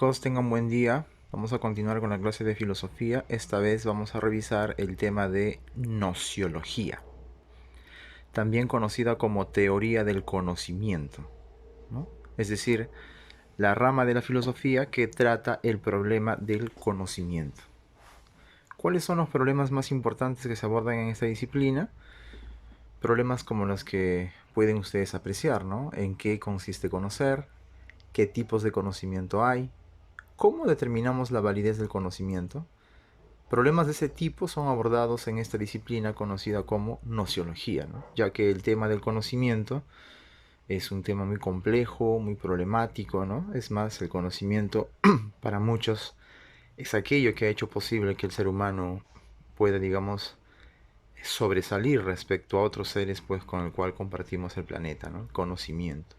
chicos, tengan buen día. Vamos a continuar con la clase de filosofía. Esta vez vamos a revisar el tema de nociología, también conocida como teoría del conocimiento, ¿no? Es decir, la rama de la filosofía que trata el problema del conocimiento. ¿Cuáles son los problemas más importantes que se abordan en esta disciplina? Problemas como los que pueden ustedes apreciar, ¿no? ¿En qué consiste conocer? ¿Qué tipos de conocimiento hay? ¿Cómo determinamos la validez del conocimiento? Problemas de ese tipo son abordados en esta disciplina conocida como nociología, ¿no? Ya que el tema del conocimiento es un tema muy complejo, muy problemático, ¿no? Es más, el conocimiento para muchos es aquello que ha hecho posible que el ser humano pueda, digamos, sobresalir respecto a otros seres pues, con el cual compartimos el planeta, ¿no? El conocimiento.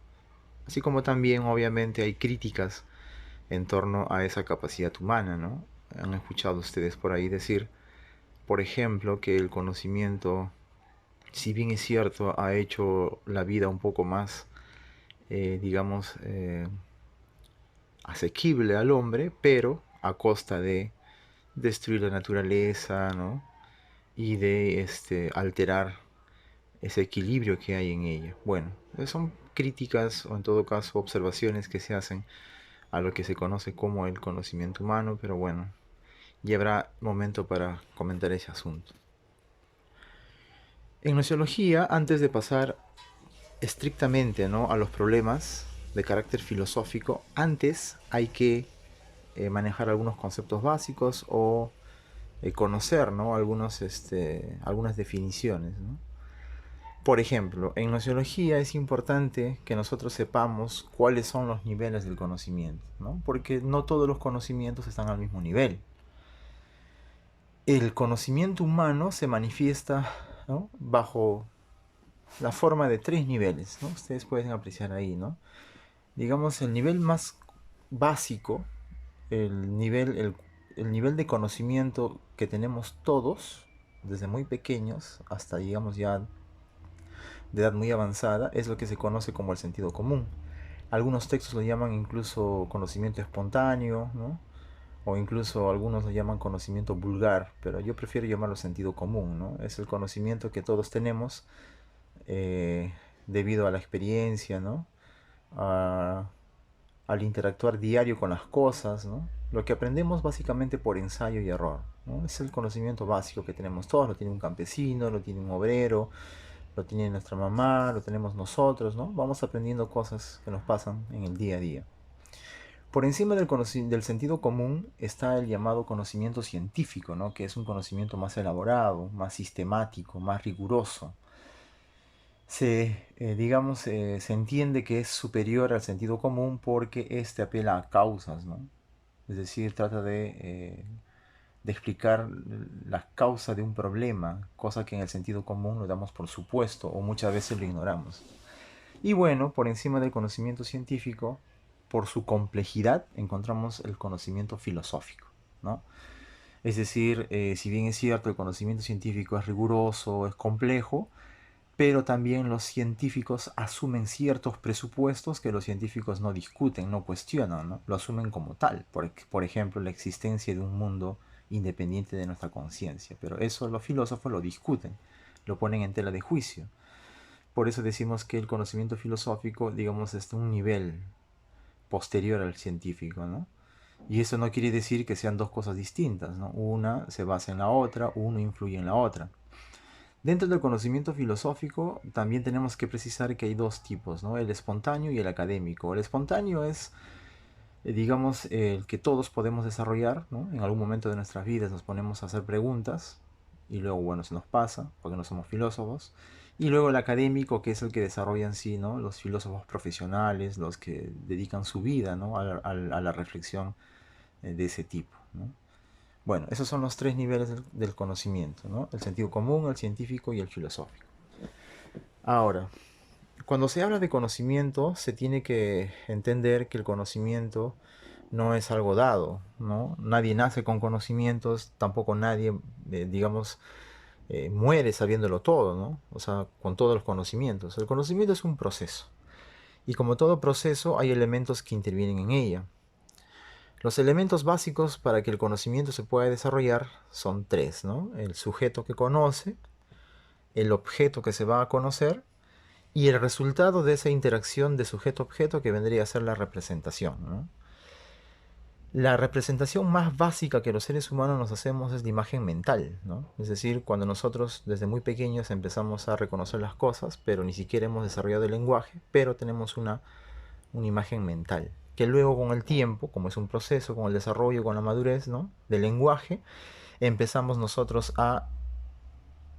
Así como también, obviamente, hay críticas en torno a esa capacidad humana, ¿no? Han escuchado ustedes por ahí decir, por ejemplo, que el conocimiento, si bien es cierto, ha hecho la vida un poco más, digamos, asequible al hombre, pero a costa de destruir la naturaleza, ¿no? Y de alterar ese equilibrio que hay en ella. Bueno, son críticas o en todo caso observaciones que se hacen a lo que se conoce como el conocimiento humano, pero bueno, ya habrá momento para comentar ese asunto. En nociología, antes de pasar estrictamente, ¿no?, a los problemas de carácter filosófico, antes hay que manejar algunos conceptos básicos o conocer, ¿no?, algunas definiciones, ¿no? Por ejemplo, en nociología es importante que nosotros sepamos cuáles son los niveles del conocimiento, ¿no? Porque no todos los conocimientos están al mismo nivel. El conocimiento humano se manifiesta, ¿no?, bajo la forma de tres niveles, ¿no? Ustedes pueden apreciar ahí, ¿no? Digamos, el nivel más básico, el nivel de conocimiento que tenemos todos, desde muy pequeños hasta, digamos, ya de edad muy avanzada, es lo que se conoce como el sentido común. Algunos textos lo llaman incluso conocimiento espontáneo, ¿no? O incluso algunos lo llaman conocimiento vulgar, pero yo prefiero llamarlo sentido común, ¿no? Es el conocimiento que todos tenemos eh, debido a la experiencia, ¿no? A- Al interactuar diario con las cosas, ¿no? Lo que aprendemos básicamente por ensayo y error, ¿no? Es el conocimiento básico que tenemos todos, lo tiene un campesino, lo tiene un obrero, lo tiene nuestra mamá, lo tenemos nosotros, ¿no? Vamos aprendiendo cosas que nos pasan en el día a día. Por encima del sentido común está el llamado conocimiento científico, ¿no?, que es un conocimiento más elaborado, más sistemático, más riguroso. Se entiende que es superior al sentido común porque éste apela a causas, ¿no? Es decir, trata de explicar la causa de un problema, cosa que en el sentido común lo damos por supuesto o muchas veces lo ignoramos. Y bueno, por encima del conocimiento científico, por su complejidad, encontramos el conocimiento filosófico, ¿no? Es decir, si bien es cierto, el conocimiento científico es riguroso, es complejo, pero también los científicos asumen ciertos presupuestos que los científicos no discuten, no cuestionan, ¿no? Lo asumen como tal. Por ejemplo, la existencia de un mundo independiente de nuestra conciencia. Pero eso los filósofos lo discuten, lo ponen en tela de juicio. Por eso decimos que el conocimiento filosófico, digamos, es un nivel posterior al científico, ¿no? Y eso no quiere decir que sean dos cosas distintas, ¿no? Una se basa en la otra, uno influye en la otra. Dentro del conocimiento filosófico también tenemos que precisar que hay dos tipos, ¿no? El espontáneo y el académico. El espontáneo es, digamos, el que todos podemos desarrollar, ¿no? En algún momento de nuestras vidas nos ponemos a hacer preguntas y luego, bueno, se nos pasa porque no somos filósofos. Y luego el académico, que es el que desarrollan sí, ¿no?, los filósofos profesionales, los que dedican su vida, ¿no?, a la reflexión de ese tipo, ¿no? Bueno, esos son los tres niveles del conocimiento, ¿no? El sentido común, el científico y el filosófico. Ahora, cuando se habla de conocimiento, se tiene que entender que el conocimiento no es algo dado, ¿no? Nadie nace con conocimientos, tampoco nadie, digamos, muere sabiéndolo todo, ¿no? O sea, con todos los conocimientos. El conocimiento es un proceso. Y como todo proceso, hay elementos que intervienen en ella. Los elementos básicos para que el conocimiento se pueda desarrollar son tres, ¿no? El sujeto que conoce, el objeto que se va a conocer y el resultado de esa interacción de sujeto-objeto que vendría a ser la representación, ¿no? La representación más básica que los seres humanos nos hacemos es la imagen mental, ¿no? Es decir, cuando nosotros desde muy pequeños empezamos a reconocer las cosas, pero ni siquiera hemos desarrollado el lenguaje, pero tenemos una imagen mental, que luego con el tiempo, como es un proceso, con el desarrollo, con la madurez, ¿no?, del lenguaje, empezamos nosotros a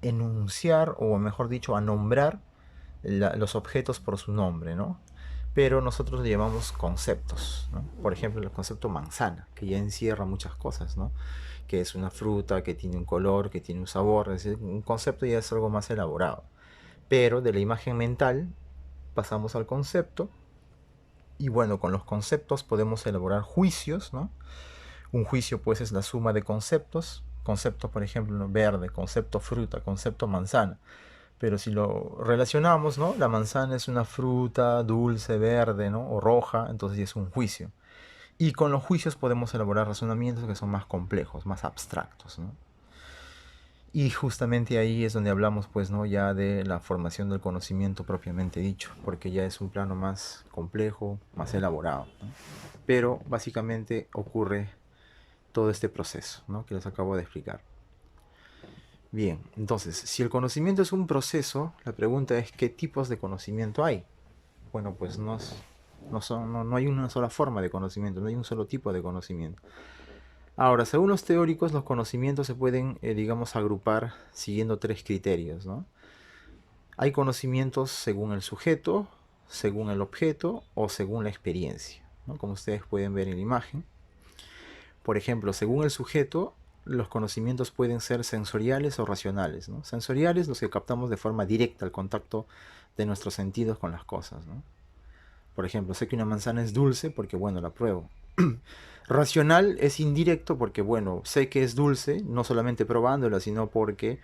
enunciar, o mejor dicho, a nombrar los objetos por su nombre, ¿no? Pero nosotros le llamamos conceptos, ¿no? Por ejemplo, el concepto manzana, que ya encierra muchas cosas, ¿no? Que es una fruta, que tiene un color, que tiene un sabor, es decir, un concepto ya es algo más elaborado. Pero de la imagen mental pasamos al concepto, y bueno, con los conceptos podemos elaborar juicios, ¿no? Un juicio pues es la suma de conceptos. Concepto, por ejemplo, verde, concepto fruta, concepto manzana. Pero si lo relacionamos, ¿no? La manzana es una fruta dulce, verde, ¿no? O roja, entonces es un juicio. Y con los juicios podemos elaborar razonamientos que son más complejos, más abstractos, ¿no? Y justamente ahí es donde hablamos, pues, ¿no?, ya de la formación del conocimiento propiamente dicho, porque ya es un plano más complejo, más elaborado, ¿no? Pero básicamente ocurre todo este proceso, ¿no?, que les acabo de explicar. Bien, entonces, si el conocimiento es un proceso, la pregunta es ¿qué tipos de conocimiento hay? Bueno, pues no hay una sola forma de conocimiento, no hay un solo tipo de conocimiento. Ahora, según los teóricos, los conocimientos se pueden, digamos, agrupar siguiendo tres criterios, ¿no? Hay conocimientos según el sujeto, según el objeto o según la experiencia, ¿no?, como ustedes pueden ver en la imagen. Por ejemplo, según el sujeto, los conocimientos pueden ser sensoriales o racionales, ¿no? Sensoriales, los que captamos de forma directa al contacto de nuestros sentidos con las cosas, ¿no? Por ejemplo, sé que una manzana es dulce porque, bueno, la pruebo. Racional es indirecto porque, bueno, sé que es dulce, no solamente probándola, sino porque,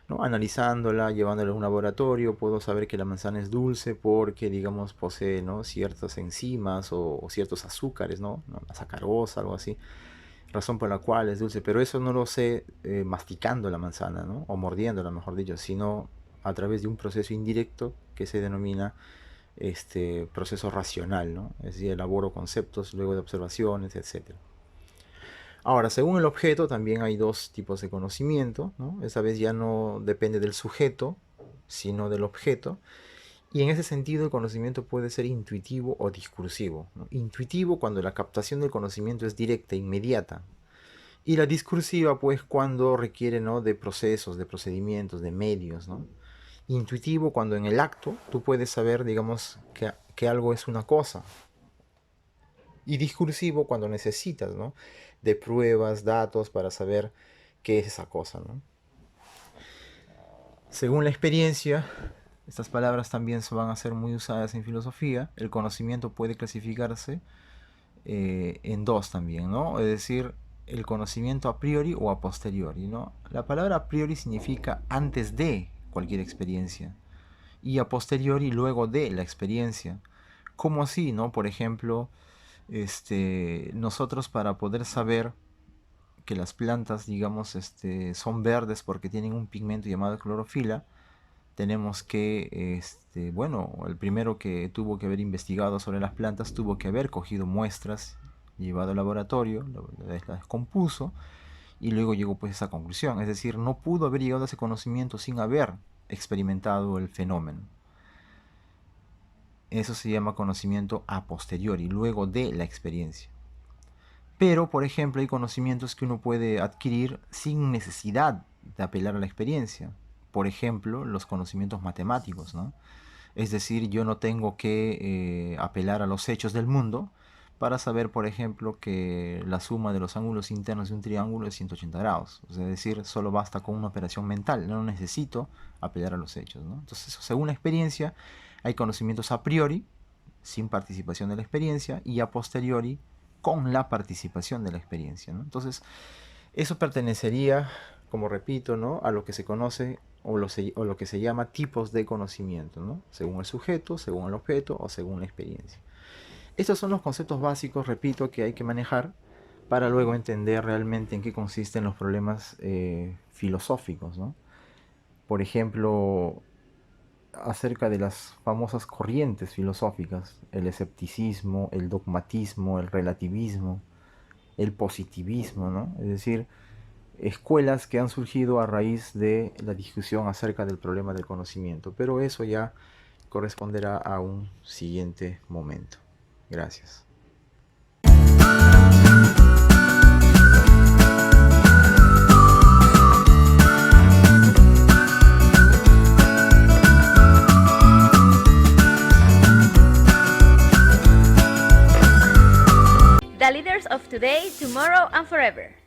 ¿no?, analizándola, llevándola a un laboratorio, puedo saber que la manzana es dulce porque, digamos, posee, ¿no?, ciertas enzimas o ciertos azúcares, ¿no? La sacarosa, algo así, razón por la cual es dulce, pero eso no lo sé masticando la manzana, ¿no?, o mordiéndola, mejor dicho, sino a través de un proceso indirecto que se denomina proceso racional, ¿no? Es decir, elaboro conceptos luego de observaciones, etc. Ahora, según el objeto, también hay dos tipos de conocimiento, ¿no? Esta vez ya no depende del sujeto, sino del objeto. Y en ese sentido, el conocimiento puede ser intuitivo o discursivo, ¿no? Intuitivo cuando la captación del conocimiento es directa, inmediata. Y la discursiva, pues, cuando requiere, ¿no?, de procesos, de procedimientos, de medios, ¿no? Intuitivo cuando en el acto tú puedes saber, digamos, que algo es una cosa. Y discursivo cuando necesitas, ¿no?, de pruebas, datos para saber qué es esa cosa, ¿no? Según la experiencia, estas palabras también van a ser muy usadas en filosofía. El conocimiento puede clasificarse en dos también, ¿no? Es decir, el conocimiento a priori o a posteriori, ¿no? La palabra a priori significa antes de cualquier experiencia y a posteriori luego de la experiencia. ¿Cómo así, no? Por ejemplo, nosotros para poder saber que las plantas, digamos, son verdes porque tienen un pigmento llamado clorofila, tenemos que, bueno, el primero que tuvo que haber investigado sobre las plantas tuvo que haber cogido muestras, llevado al laboratorio, las descompuso y luego llegó pues a esa conclusión. Es decir, no pudo haber llegado a ese conocimiento sin haber experimentado el fenómeno. Eso se llama conocimiento a posteriori, luego de la experiencia. Pero, por ejemplo, hay conocimientos que uno puede adquirir sin necesidad de apelar a la experiencia. Por ejemplo, los conocimientos matemáticos, ¿no? Es decir, yo no tengo que apelar a los hechos del mundo para saber, por ejemplo, que la suma de los ángulos internos de un triángulo es 180 grados. Es decir, solo basta con una operación mental, no necesito apelar a los hechos, ¿no? Entonces, según la experiencia, hay conocimientos a priori, sin participación de la experiencia, y a posteriori, con la participación de la experiencia, ¿no? Entonces, eso pertenecería, como repito, ¿no?, a lo que se conoce o lo que se llama tipos de conocimiento, ¿no?, según el sujeto, según el objeto o según la experiencia. Estos son los conceptos básicos, repito, que hay que manejar para luego entender realmente en qué consisten los problemas filosóficos, ¿no? Por ejemplo, acerca de las famosas corrientes filosóficas, el escepticismo, el dogmatismo, el relativismo, el positivismo, ¿no? Es decir, escuelas que han surgido a raíz de la discusión acerca del problema del conocimiento, pero eso ya corresponderá a un siguiente momento. Gracias. The leaders of today, tomorrow, and forever.